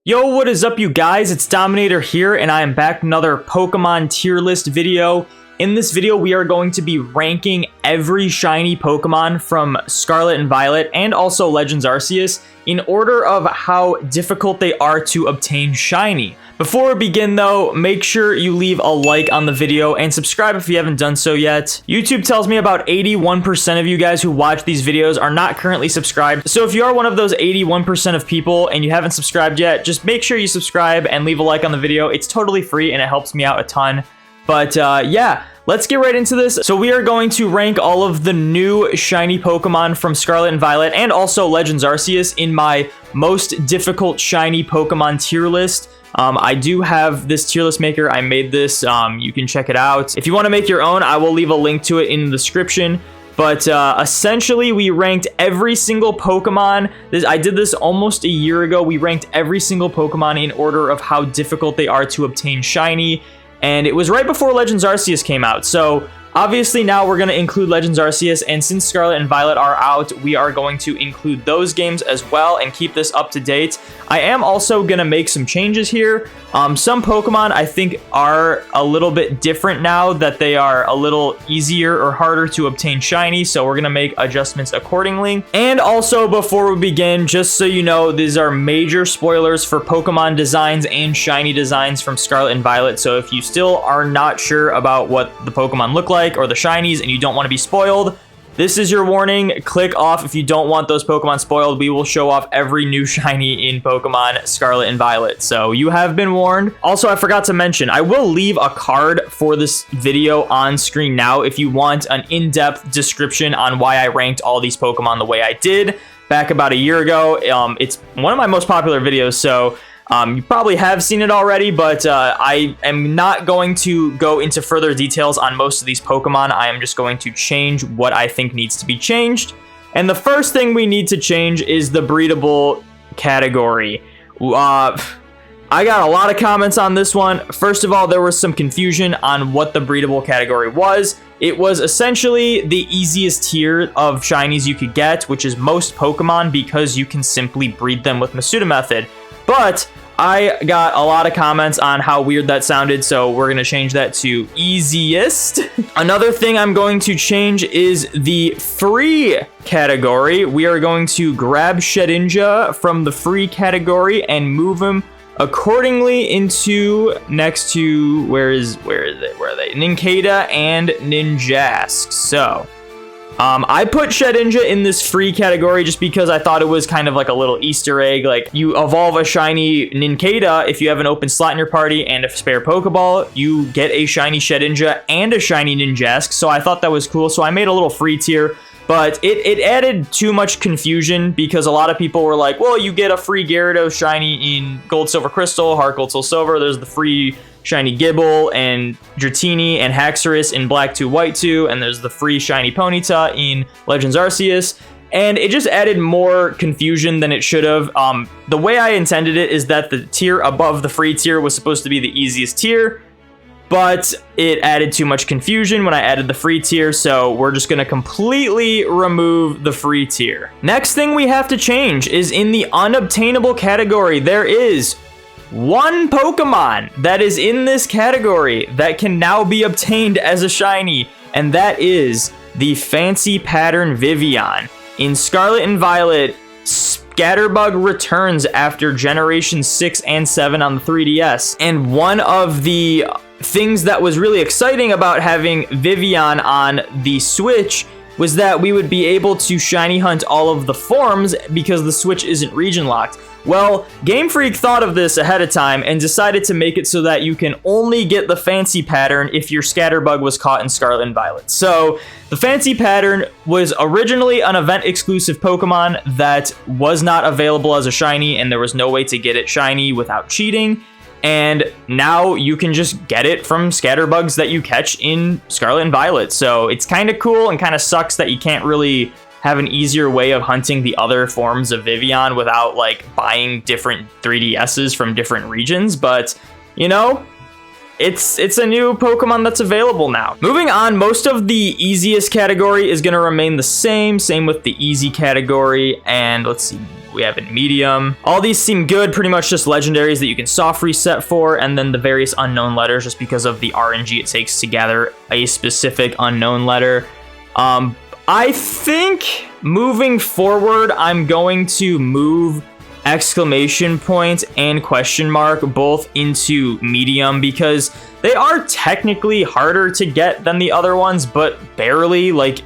Yo, what is up, you guys? It's Dominator here, and I am back with another Pokemon tier list video. In this video, we are going to be ranking every shiny Pokemon from Scarlet and Violet and also Legends Arceus in order of how difficult they are to obtain shiny. Before we begin though, make sure you leave a like on the video and subscribe if you haven't done so yet. YouTube tells me about 81% of you guys who watch these videos are not currently subscribed. So if you are one of those 81% of people and you haven't subscribed yet, just make sure you subscribe and leave a like on the video. It's totally free and it helps me out a ton. But yeah, let's get right into this. So we are going to rank all of the new shiny Pokemon from Scarlet and Violet and also Legends Arceus in my most difficult shiny Pokemon tier list. I do have this tier list maker. I made this. You can check it out. If you want to make your own, I will leave a link to it in the description. But essentially, we ranked every single Pokemon. I did this almost a year ago. We ranked every single Pokemon in order of how difficult they are to obtain shiny. And it was right before Legends Arceus came out. So obviously now we're going to include Legends Arceus, and since Scarlet and Violet are out, we are going to include those games as well and keep this up to date. I am also going to make some changes here. Some Pokemon I think are a little bit different now that they are a little easier or harder to obtain shiny, so we're going to make adjustments accordingly. And also, before we begin, just so you know, these are major spoilers for Pokemon designs and shiny designs from Scarlet and Violet, so if you still are not sure about what the Pokemon look like or the shinies and you don't want to be spoiled, this is your warning. Click off if you don't want those Pokemon spoiled. We will show off every new shiny in Pokemon Scarlet and Violet, so you have been warned. Also, I forgot to mention, I will leave a card for this video on screen now if you want an in-depth description on why I ranked all these Pokemon the way I did back about a year ago. It's one of my most popular videos, so you probably have seen it already, but I am not going to go into further details on most of these Pokemon. I am just going to change what I think needs to be changed. And the first thing we need to change is the breedable category. I got a lot of comments on this one. First of all, there was some confusion on what the breedable category was. It was essentially the easiest tier of shinies you could get, which is most Pokemon, because you can simply breed them with Masuda method. But I got a lot of comments on how weird that sounded, so we're going to change that to easiest. Another thing I'm going to change is the free category. We are going to grab Shedinja from the free category and move him accordingly into next to, where are they? Nincada and Ninjask. So I put Shedinja in this free category just because I thought it was kind of like a little Easter egg. Like, you evolve a shiny Nincada if you have an open slot in your party and a spare Pokeball, you get a shiny Shedinja and a shiny Ninjask. So I thought that was cool. So I made a little free tier, but it added too much confusion because a lot of people were like, well, you get a free Gyarados shiny in Gold, Silver, Crystal, Heart Gold, Soul Silver. There's the free shiny Gible and Dratini and Haxorus in Black 2, White 2, and there's the free shiny Ponyta in Legends Arceus, and it just added more confusion than it should have. The way I intended it is that the tier above the free tier was supposed to be the easiest tier, but it added too much confusion when I added the free tier, so we're just going to completely remove the free tier. Next thing we have to change is in the unobtainable category. There is one Pokemon that is in this category that can now be obtained as a shiny, and that is the Fancy Pattern Vivian. In Scarlet and Violet, Scatterbug returns after Generation 6 and 7 on the 3DS, and one of the things that was really exciting about having Vivian on the Switch was that we would be able to shiny hunt all of the forms because the Switch isn't region locked. Well, Game Freak thought of this ahead of time and decided to make it so that you can only get the Fancy Pattern if your Scatterbug was caught in Scarlet and Violet. So the Fancy Pattern was originally an event-exclusive Pokemon that was not available as a shiny, and there was no way to get it shiny without cheating. And now you can just get it from Scatterbugs that you catch in Scarlet and Violet. So it's kind of cool and kind of sucks that you can't really have an easier way of hunting the other forms of Vivian without like buying different 3DSs from different regions, but you know, it's a new Pokemon that's available now. Moving on, most of the easiest category is going to remain the same with the easy category, and let's see, we have in medium. All these seem good, pretty much just legendaries that you can soft reset for, and then the various unknown letters just because of the RNG it takes to gather a specific unknown letter. I think moving forward, I'm going to move exclamation point and question mark both into medium because they are technically harder to get than the other ones, but barely. Like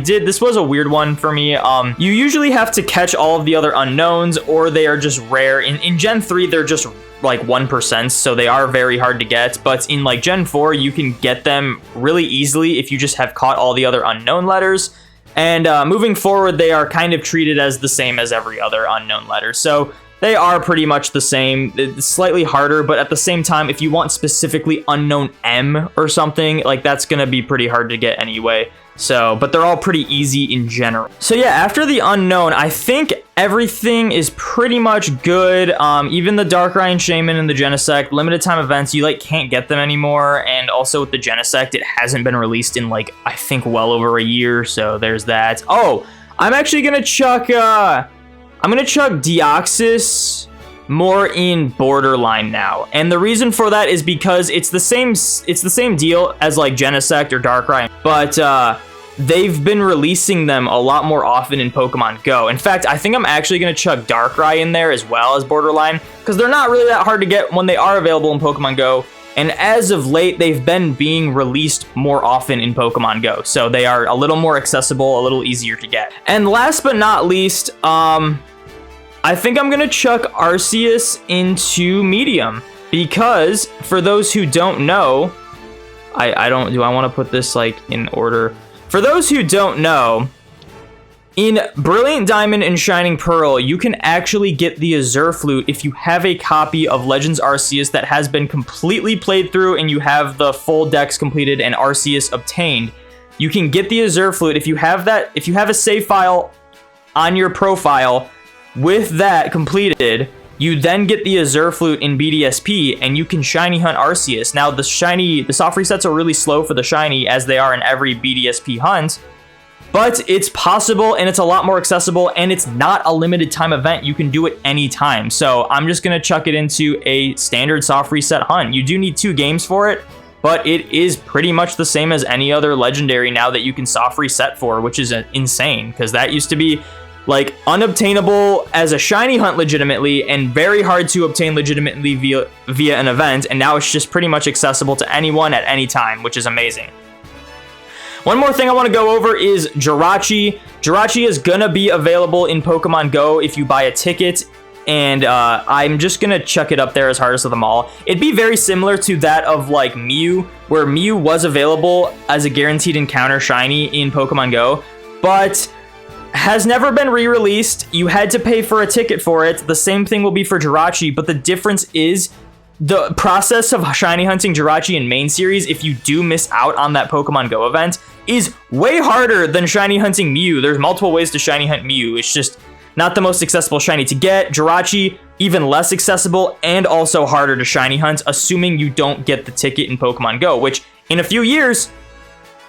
this was a weird one for me. You usually have to catch all of the other unknowns, or they are just rare. In Gen 3, they're just like 1%, so they are very hard to get. But in like Gen 4, you can get them really easily if you just have caught all the other unknown letters. And moving forward, they are kind of treated as the same as every other unknown letter. So they are pretty much the same. It's slightly harder, but at the same time, if you want specifically unknown M or something, like that's going to be pretty hard to get anyway. So, but they're all pretty easy in general. So yeah, after the unknown, I think everything is pretty much good. Even the Dark Ryan Shaman and the Genesect, limited time events, you like can't get them anymore. And also with the Genesect, it hasn't been released in like, I think well over a year. So there's that. Oh, I'm actually going to chuck, Deoxys more in Borderline now. And the reason for that is because it's the same deal as like Genesect or Darkrai, but they've been releasing them a lot more often in Pokemon Go. In fact, I think I'm actually going to chuck Darkrai in there as well as Borderline because they're not really that hard to get when they are available in Pokemon Go. And as of late, they've been being released more often in Pokemon Go. So they are a little more accessible, a little easier to get. And last but not least, I think I'm going to chuck Arceus into medium because for those who don't know, do I want to put this like in order? For those who don't know, in Brilliant Diamond and Shining Pearl, you can actually get the Azure Flute if you have a copy of Legends Arceus that has been completely played through and you have the full dex completed and Arceus obtained. You can get the Azure Flute if you have that, if you have a save file on your profile with that completed. You then get the Azure Flute in BDSP, and you can Shiny Hunt Arceus. Now, the soft resets are really slow for the Shiny, as they are in every BDSP hunt, but it's possible, and it's a lot more accessible, and it's not a limited time event. You can do it anytime. So I'm just going to chuck it into a standard soft reset hunt. You do need 2 games for it, but it is pretty much the same as any other legendary now that you can soft reset for, which is insane, because that used to be like unobtainable as a shiny hunt legitimately and very hard to obtain legitimately via an event, and now it's just pretty much accessible to anyone at any time, which is amazing. One more thing I want to go over is Jirachi. Jirachi is gonna be available in Pokemon Go if you buy a ticket, and I'm just gonna chuck it up there as hardest of them all. It'd be very similar to that of like Mew, where Mew was available as a guaranteed encounter shiny in Pokemon Go, but has never been re-released. You had to pay for a ticket for it. The same thing will be for Jirachi, but the difference is the process of shiny hunting Jirachi in main series, if you do miss out on that Pokemon Go event, is way harder than shiny hunting Mew. There's multiple ways to shiny hunt Mew. It's just not the most accessible shiny to get. Jirachi, even less accessible and also harder to shiny hunt, assuming you don't get the ticket in Pokemon Go, which in a few years,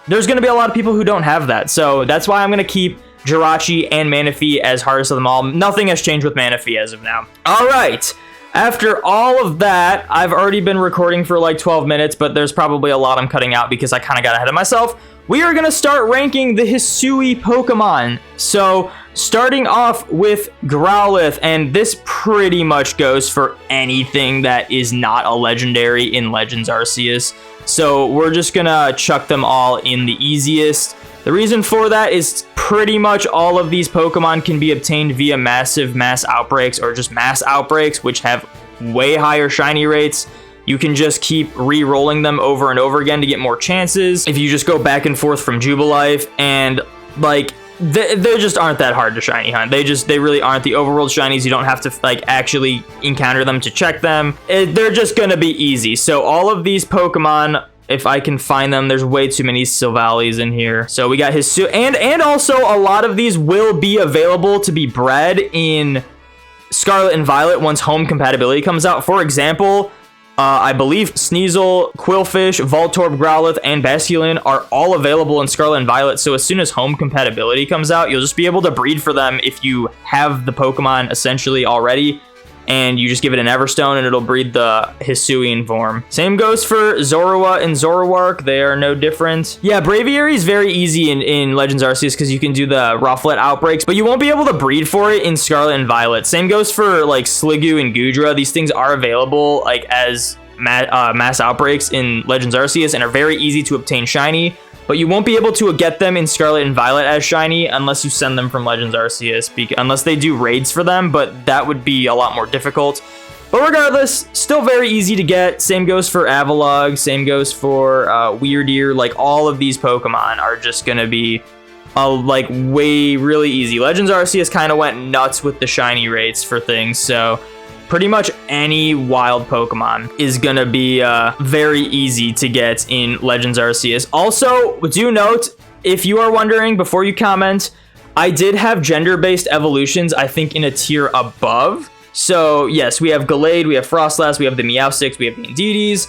there's going to be a lot of people who don't have that. So that's why I'm going to keep Jirachi and Manaphy as hardest of them all. Nothing has changed with Manaphy as of now. All right. After all of that, I've already been recording for like 12 minutes, but there's probably a lot I'm cutting out because I kind of got ahead of myself. We are going to start ranking the Hisui Pokemon. So starting off with Growlithe, and this pretty much goes for anything that is not a legendary in Legends Arceus. So we're just going to chuck them all in the easiest. The reason for that is pretty much all of these Pokemon can be obtained via massive mass outbreaks or just mass outbreaks, which have way higher shiny rates. You can just keep re-rolling them over and over again to get more chances. If you just go back and forth from Jubilife, and like they just aren't that hard to shiny hunt. They really aren't. The overworld shinies, you don't have to like actually encounter them to check them. They're just gonna be easy. So all of these Pokemon, if I can find them, there's way too many Silvalis in here. So we got Hisui, and also a lot of these will be available to be bred in Scarlet and Violet once home compatibility comes out. For example, I believe Sneasel, Quillfish, Voltorb, Growlithe, and Basculin are all available in Scarlet and Violet, so as soon as home compatibility comes out, you'll just be able to breed for them if you have the Pokemon essentially already, and you just give it an Everstone and it'll breed the Hisuian form. Same goes for Zorua and Zoroark. They are no different. Yeah, Braviary is very easy in Legends Arceus because you can do the Rufflet outbreaks, but you won't be able to breed for it in Scarlet and Violet. Same goes for like Sliggoo and Goodra. These things are available like as mass outbreaks in Legends Arceus and are very easy to obtain shiny, but you won't be able to get them in Scarlet and Violet as shiny unless you send them from Legends Arceus, unless they do raids for them, but that would be a lot more difficult. But regardless, still very easy to get. Same goes for Avalugg, same goes for Weirdeer. Like, all of these Pokemon are just gonna be like way really easy. Legends Arceus kind of went nuts with the shiny rates for things, so pretty much any wild Pokemon is gonna be very easy to get in Legends Arceus. Also, do note, if you are wondering, before you comment, I did have gender-based evolutions, I think, in a tier above. So, yes, we have Gallade, we have Frostlass, we have the Meowsticks, we have the Indeedees,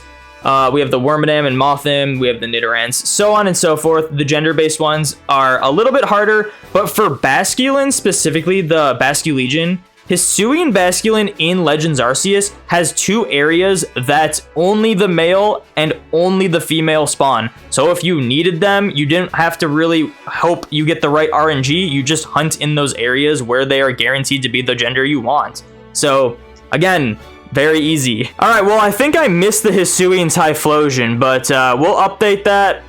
we have the Wormadam and Mothim, we have the Nidorans, so on and so forth. The gender-based ones are a little bit harder, but for Basculin, specifically the Basculegion, Hisuian Basculin in Legends Arceus has 2 areas that only the male and only the female spawn. So if you needed them, you didn't have to really hope you get the right RNG. You just hunt in those areas where they are guaranteed to be the gender you want. So again, very easy. All right, well, I think I missed the Hisuian Typhlosion, but we'll update that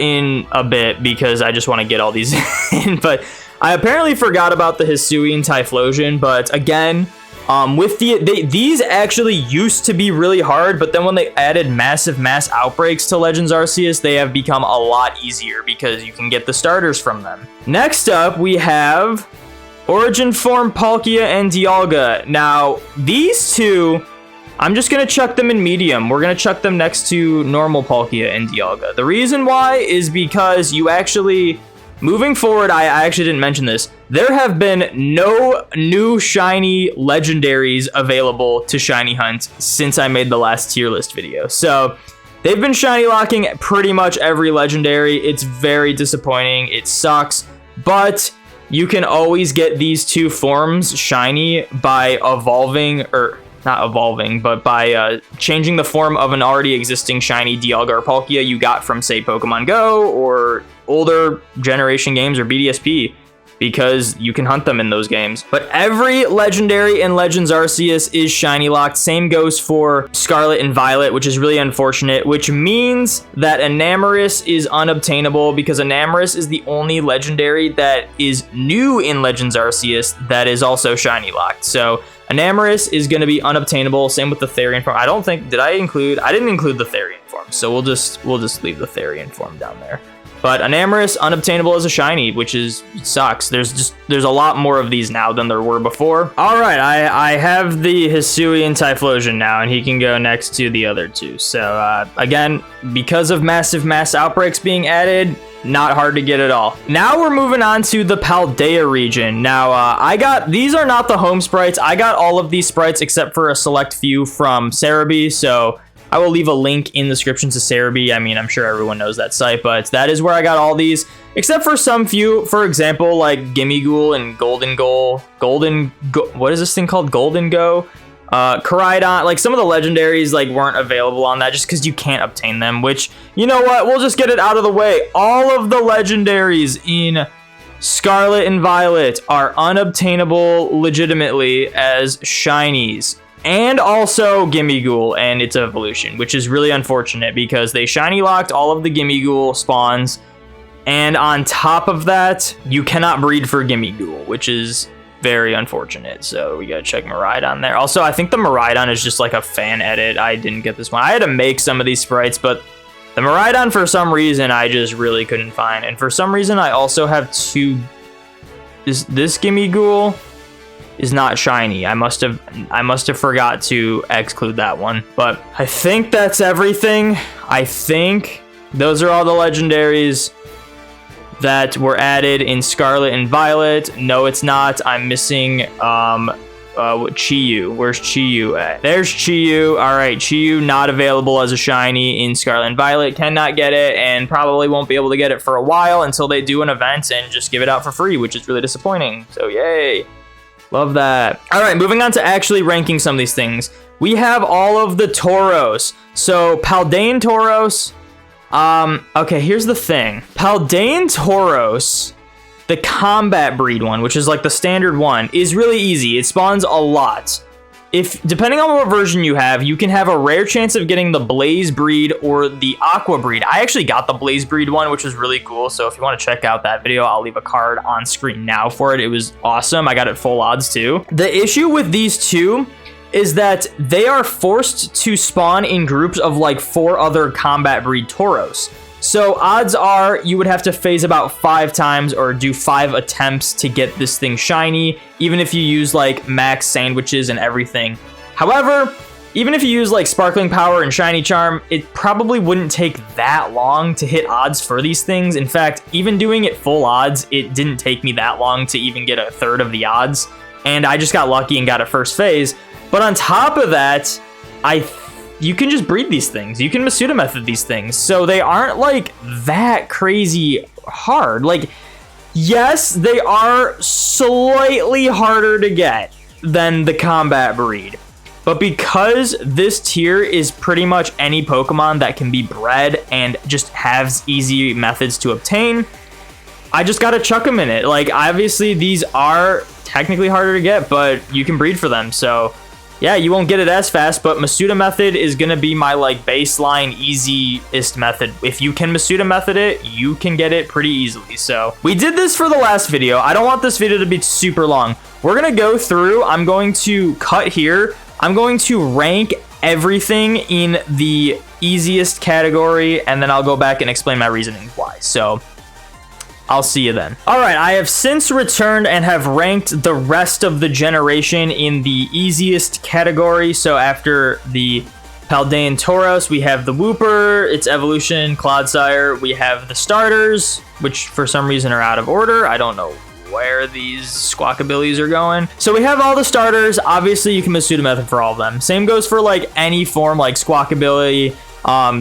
in a bit because I just want to get all these in. But I apparently forgot about the Hisuian Typhlosion, but again, with these actually used to be really hard, but then when they added massive mass outbreaks to Legends Arceus, they have become a lot easier because you can get the starters from them. Next up, we have Origin Form Palkia and Dialga. Now, these two, I'm just going to chuck them in medium. We're going to chuck them next to normal Palkia and Dialga. The reason why is because you actually... Moving forward, I actually didn't mention this. There have been no new shiny legendaries available to shiny hunt since I made the last tier list video. So they've been shiny locking pretty much every legendary. It's very disappointing. It sucks, but you can always get these 2 forms shiny by evolving, or not evolving, but by changing the form of an already existing shiny Dialga or Palkia you got from, say, Pokemon Go or older generation games or BDSP, because you can hunt them in those games. But every legendary in Legends Arceus is shiny locked. Same goes for Scarlet and Violet, which is really unfortunate, which means that Enamorus is unobtainable because Enamorus is the only legendary that is new in Legends Arceus that is also shiny locked. So Enamorus is going to be unobtainable. Same with the Therian form. I didn't include the Therian form, so we'll just leave the Therian form down there. But Enamorus unobtainable as a shiny, which sucks. There's a lot more of these now than there were before. All right, I have the Hisuian Typhlosion now, and he can go next to the other 2. So again, because of massive mass outbreaks being added, not hard to get at all. Now we're moving on to the Paldea region. Now these are not the home sprites. I got all of these sprites except for a select few from Cerebi, so I will leave a link in the description to Cerebi. I mean, I'm sure everyone knows that site, but that is where I got all these, except for some few. For example, like Gimmighoul and what is this thing called? Golden Go? Koraidon, like some of the legendaries like weren't available on that just because you can't obtain them, which, you know what, we'll just get it out of the way. All of the legendaries in Scarlet and Violet are unobtainable legitimately as shinies. And also Gimmighoul and its evolution, which is really unfortunate because they shiny locked all of the Gimmighoul spawns. And on top of that, you cannot breed for Gimmighoul, which is very unfortunate. So we gotta check Miraidon there. Also, I think the Miraidon is just like a fan edit. I didn't get this one. I had to make some of these sprites, but the Miraidon, for some reason, I just really couldn't find. And for some reason, I also have 2... This Gimmighoul is not shiny. I must have forgot to exclude that one. But I think that's everything. I think those are all the legendaries that were added in Scarlet and Violet. No, it's not. I'm missing Chiyu. Where's Chiyu at? There's Chiyu. All right, Chiyu not available as a shiny in Scarlet and Violet. Cannot get it, and probably won't be able to get it for a while until they do an event and just give it out for free, which is really disappointing. So yay. Love that. All right, moving on to actually ranking some of these things. We have all of the Tauros. So Paldean Tauros. Okay, here's the thing. Paldean Tauros, the combat breed one, which is like the standard one, is really easy. It spawns a lot. If depending on what version you have, you can have a rare chance of getting the Blaze breed or the Aqua breed. I actually got the Blaze breed one, which was really cool. So if you want to check out that video, I'll leave a card on screen now for it. It was awesome. I got it full odds too. The issue with these two is that they are forced to spawn in groups of like 4 other combat breed Tauros. So odds are you would have to phase about 5 times or do 5 attempts to get this thing shiny, even if you use like max sandwiches and everything. However, even if you use like Sparkling Power and Shiny Charm, it probably wouldn't take that long to hit odds for these things. In fact, even doing it full odds, it didn't take me that long to even get a third of the odds. And I just got lucky and got a first phase. But on top of that, you can just breed these things. You can Masuda method these things. So they aren't like that crazy hard. Like, yes, they are slightly harder to get than the combat breed. But because this tier is pretty much any Pokemon that can be bred and just has easy methods to obtain, I just gotta chuck them in it. Like, obviously, these are technically harder to get, but you can breed for them. So yeah, you won't get it as fast, but Masuda method is going to be my like baseline easiest method. If you can Masuda method it, you can get it pretty easily. So we did this for the last video. I don't want this video to be super long. We're going to go through. I'm going to cut here. I'm going to rank everything in the easiest category, and then I'll go back and explain my reasoning why. So I'll see you then. All right, I have since returned and have ranked the rest of the generation in the easiest category. So after the Paldean Tauros, we have the Wooper, its evolution, Clodsire. We have the starters, which for some reason are out of order. I don't know where these Squawkabillies are going. So we have all the starters. Obviously, you can Masuda method for all of them. Same goes for like any form like Squawkabilly.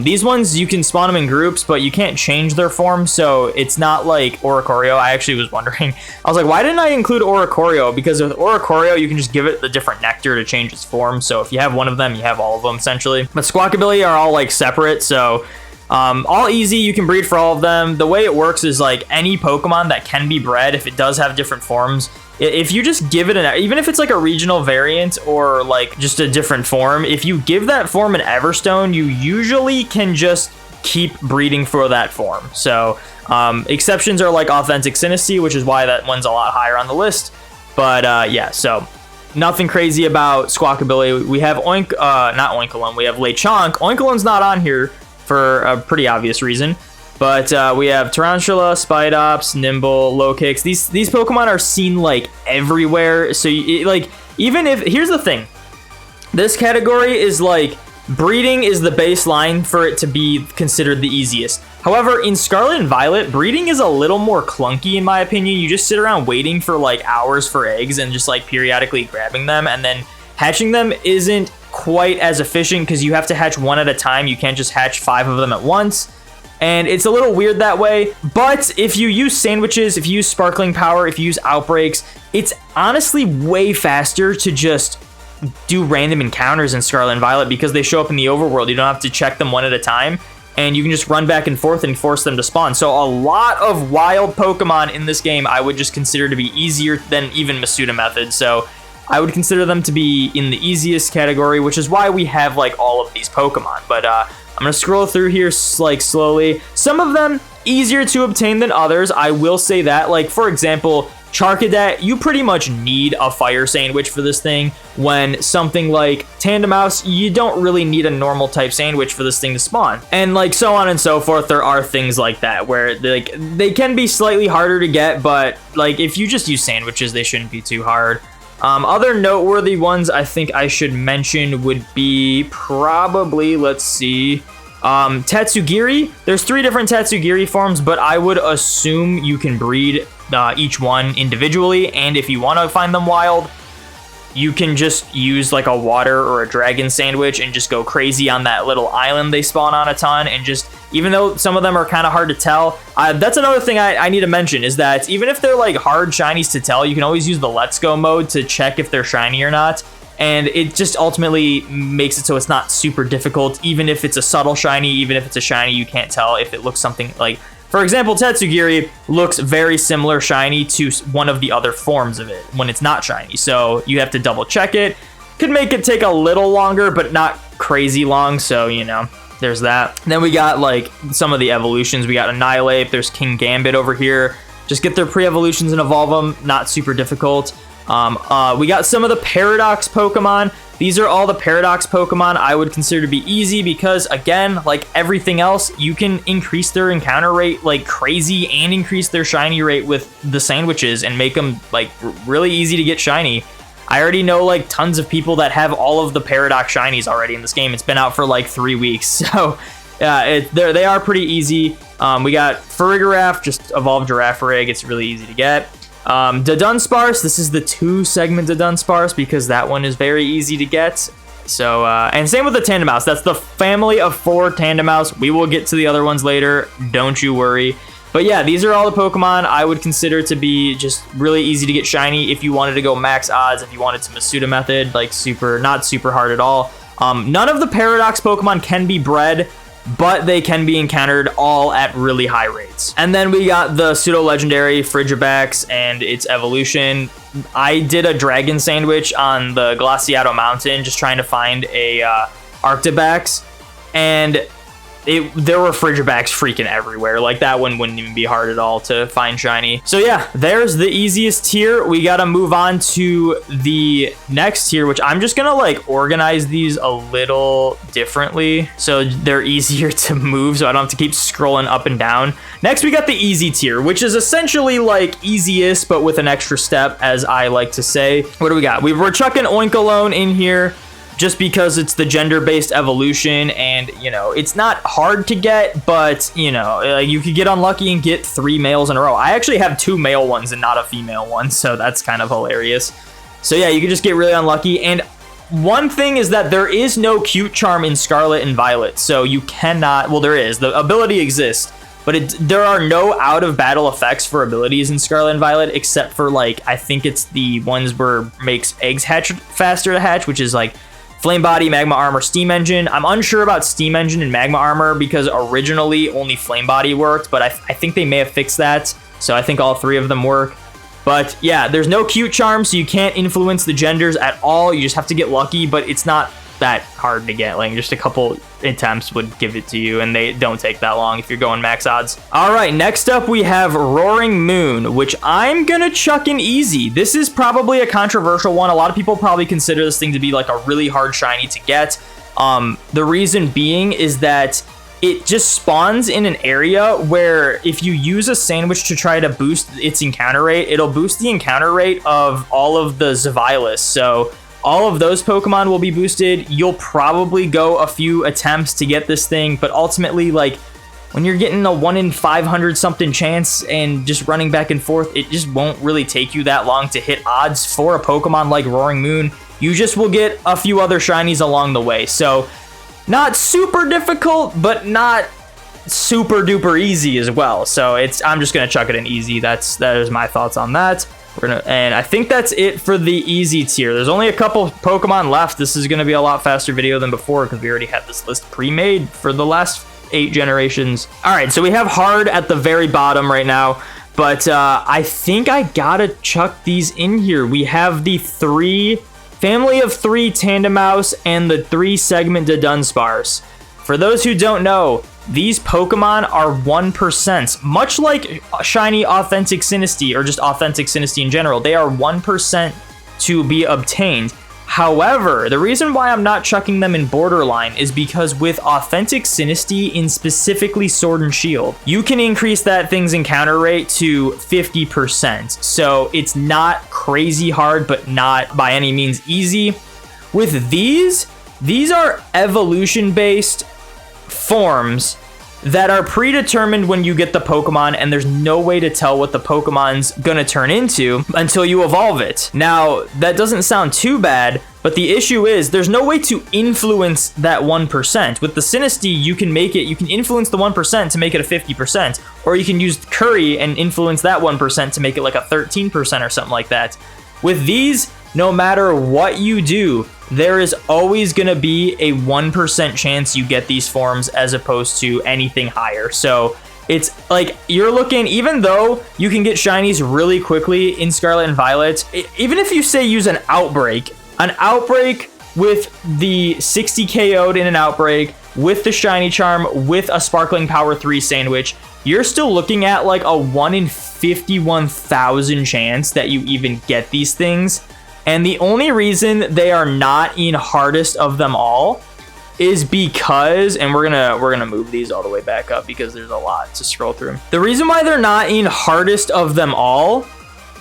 These ones, you can spawn them in groups, but you can't change their form, so it's not like Oricorio. I actually was wondering. I was like, why didn't I include Oricorio? Because with Oricorio, you can just give it the different nectar to change its form, so if you have one of them, you have all of them, essentially. But Squawkabilly are all, like, separate, so all easy. You can breed for all of them. The way it works is, like, any Pokemon that can be bred, if it does have different forms, if you just give it even if it's like a regional variant or like just a different form, if you give that form an Everstone, you usually can just keep breeding for that form. So exceptions are like Authentic Sinistee, which is why that one's a lot higher on the list. But yeah, so nothing crazy about Squawkabilly. We have not Oinkalum, we have Lechonk. Oinkalum's not on here for a pretty obvious reason. But we have Tarantula, Spidops, Nimble, Lokix. These Pokemon are seen like everywhere. So like, even if, here's the thing, this category is like breeding is the baseline for it to be considered the easiest. However, in Scarlet and Violet, breeding is a little more clunky in my opinion. You just sit around waiting for like hours for eggs and just like periodically grabbing them, and then hatching them isn't quite as efficient because you have to hatch one at a time. You can't just hatch 5 of them at once. And it's a little weird that way, but if you use sandwiches, if you use Sparkling Power, if you use Outbreaks, it's honestly way faster to just do random encounters in Scarlet and Violet because they show up in the overworld. You don't have to check them one at a time, and you can just run back and forth and force them to spawn. So a lot of wild Pokemon in this game I would just consider to be easier than even Masuda method. So I would consider them to be in the easiest category, which is why we have like all of these Pokemon. But I'm going to scroll through here like slowly. Some of them easier to obtain than others. I will say that. Like, for example, Charcadet, you pretty much need a fire sandwich for this thing. When something like Tandemaus, you don't really need a normal type sandwich for this thing to spawn. And like so on and so forth, there are things like that where like they can be slightly harder to get, but like if you just use sandwiches, they shouldn't be too hard. Other noteworthy ones I think I should mention would be probably, let's see, Tatsugiri. There's 3 different Tatsugiri forms, but I would assume you can breed each one individually, and if you want to find them wild, you can just use like a water or a dragon sandwich and just go crazy on that little island they spawn on a ton. And just, even though some of them are kind of hard to tell, that's another thing I need to mention, is that even if they're like hard shinies to tell, you can always use the let's go mode to check if they're shiny or not. And it just ultimately makes it so it's not super difficult, even if it's a subtle shiny, even if it's a shiny you can't tell if it looks something like, for example, Tetsugiri looks very similar shiny to one of the other forms of it when it's not shiny. So you have to double check it. Could make it take a little longer, but not crazy long. So, you know, there's that. Then we got like some of the evolutions. We got Annihilate. There's King Gambit over here. Just get their pre-evolutions and evolve them. Not super difficult. We got some of the Paradox Pokemon. These are all the Paradox Pokemon I would consider to be easy because, again, like everything else, you can increase their encounter rate like crazy and increase their shiny rate with the sandwiches and make them like really easy to get shiny. I already know like tons of people that have all of the Paradox shinies already in this game. It's been out for like 3 weeks, so they are pretty easy. We got Farigiraf, just evolve Girafarig. It's really easy to get. Dunsparce, this is the 2-segment Dunsparce because that one is very easy to get. So, and same with the Tandemaus. That's the family of 4 Tandemaus. We will get to the other ones later. Don't you worry. But yeah, these are all the Pokemon I would consider to be just really easy to get shiny if you wanted to go max odds, if you wanted to Masuda method, like not super hard at all. None of the Paradox Pokemon can be bred, but they can be encountered all at really high rates. And then we got the pseudo-legendary Frigibax and its evolution. I did a dragon sandwich on the Glaciato Mountain just trying to find a Arctibax, and there were Frigibax freaking everywhere. Like that one wouldn't even be hard at all to find shiny. So yeah, there's the easiest tier. We gotta move on to the next tier, which I'm just gonna like organize these a little differently so they're easier to move, so I don't have to keep scrolling up and down. Next, we got the easy tier, which is essentially like easiest, but with an extra step, as I like to say. What do we got? We're chucking Oinkologne in here, just because it's the gender-based evolution, and, you know, it's not hard to get, but, you know, you could get unlucky and get 3 males in a row. I actually have 2 male ones and not a female one, so that's kind of hilarious. So yeah, you could just get really unlucky, and one thing is that there is no cute charm in Scarlet and Violet, so you cannot, well, there is, the ability exists, but there are no out-of-battle effects for abilities in Scarlet and Violet, except for, like, I think it's the ones where it makes eggs hatch faster to hatch, which is, like, Flame Body, Magma Armor, Steam Engine. I'm unsure about Steam Engine and Magma Armor because originally only Flame Body worked, but I think they may have fixed that, so I think all 3 of them work. But yeah, there's no cute charm, so you can't influence the genders at all. You just have to get lucky, but it's not that hard to get. Like, just a couple attempts would give it to you, and they don't take that long if you're going max odds. All right, next up we have Roaring Moon, which I'm gonna chuck in easy. This is probably a controversial one. A lot of people probably consider this thing to be like a really hard shiny to get. The reason being is that it just spawns in an area where if you use a sandwich to try to boost its encounter rate, it'll boost the encounter rate of all of the Zavilas. So all of those Pokemon will be boosted. You'll probably go a few attempts to get this thing, but ultimately, like, when you're getting a 1 in 500 something chance and just running back and forth, it just won't really take you that long to hit odds for a Pokemon like Roaring Moon. You just will get a few other shinies along the way. So not super difficult, but not super duper easy as well. So I'm just gonna chuck it in easy. That is my thoughts on that. And I think that's it for the easy tier. There's only a couple Pokemon left. This is going to be a lot faster video than before because we already had this list pre-made for the last 8 generations. All right, so we have hard at the very bottom right now, but I think I gotta chuck these in here. We have the family of 3 Tandemaus and the 3-segment Dunsparce. For those who don't know, these Pokemon are 1%, much like Shiny Authentic Sinistea, or just Authentic Sinistea in general. They are 1% to be obtained. However, the reason why I'm not chucking them in borderline is because with Authentic Sinistea, in specifically Sword and Shield, you can increase that thing's encounter rate to 50%. So it's not crazy hard, but not by any means easy. With these are evolution-based forms that are predetermined when you get the Pokemon, and there's no way to tell what the Pokemon's gonna turn into until you evolve it. Now, that doesn't sound too bad, but the issue is there's no way to influence that 1%. With the Sinistea, you can influence the 1% to make it a 50%, or you can use Curry and influence that 1% to make it like a 13% or something like that. With these, no matter what you do, there is always going to be a 1% chance you get these forms as opposed to anything higher. So it's like you're looking, even though you can get shinies really quickly in Scarlet and Violet, even if you say use an Outbreak with the 60 KO'd in an Outbreak, with the Shiny Charm, with a Sparkling Power 3 sandwich, you're still looking at like a 1 in 51,000 chance that you even get these things. And the only reason they are not in hardest of them all is because, and we're gonna move these all the way back up because there's a lot to scroll through. The reason why they're not in hardest of them all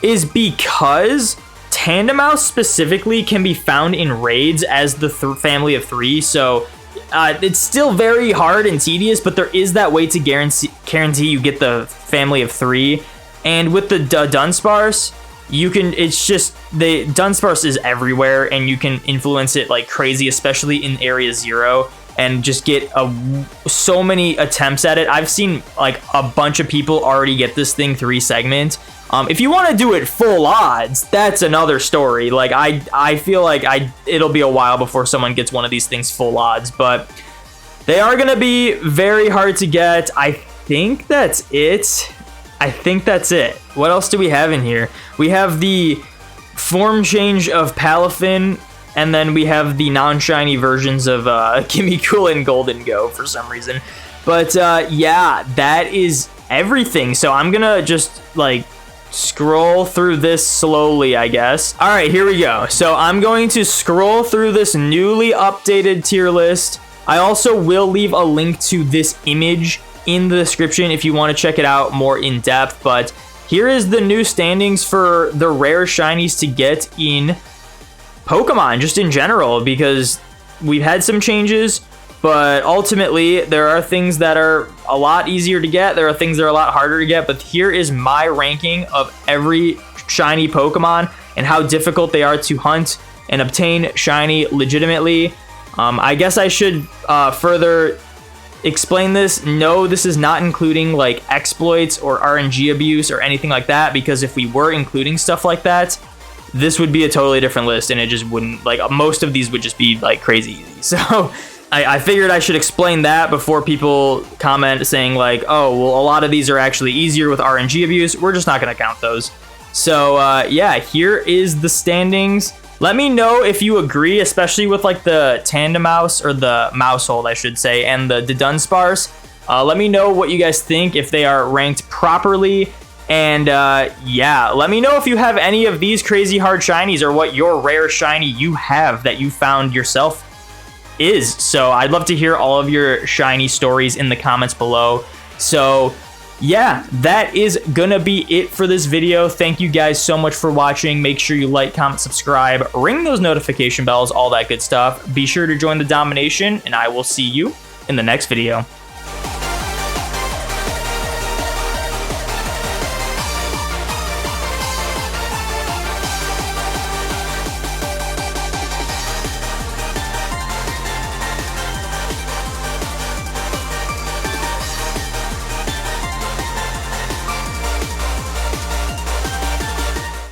is because Tandemaus specifically can be found in raids as the family of 3. So it's still very hard and tedious, but there is that way to guarantee you get the family of 3. And with the Dunsparce, you can, it's just, the Dunsparce is everywhere and you can influence it like crazy, especially in area 0, and just get so many attempts at it. I've seen like a bunch of people already get this thing 3 segment. If you want to do it full odds, that's another story. Like I feel like it'll be a while before someone gets one of these things full odds, but they are going to be very hard to get. I think that's it. What else do we have in here? We have the form change of Palafin, and then we have the non-shiny versions of Kimikul and Golden Go for some reason. But yeah, that is everything. So I'm gonna just like scroll through this slowly, I guess. All right, here we go. So I'm going to scroll through this newly updated tier list. I also will leave a link to this image in the description if you want to check it out more in depth. But here is the new standings for the rare shinies to get in Pokemon, just in general, because we've had some changes, but ultimately there are things that are a lot easier to get, there are things that are a lot harder to get. But here is my ranking of every shiny Pokemon and how difficult they are to hunt and obtain shiny legitimately. I guess I should further explain this. No, this is not including like exploits or RNG abuse or anything like that, because if we were including stuff like that, this would be a totally different list, and it just wouldn't, like, most of these would just be like crazy easy. So I figured I should explain that before people comment saying like, oh, well, a lot of these are actually easier with RNG abuse. We're just not going to count those. So yeah, here is the standings. Let me know if you agree, especially with like the Tandemaus, or the Mousehold, I should say, and the Dunsparce. Let me know what you guys think, if they are ranked properly. And yeah, let me know if you have any of these crazy hard shinies, or what your rare shiny you have that you found yourself is. So I'd love to hear all of your shiny stories in the comments below. So yeah, that is gonna be it for this video. Thank you guys so much for watching. Make sure you like, comment, subscribe, ring those notification bells, all that good stuff. Be sure to join the domination, and I will see you in the next video.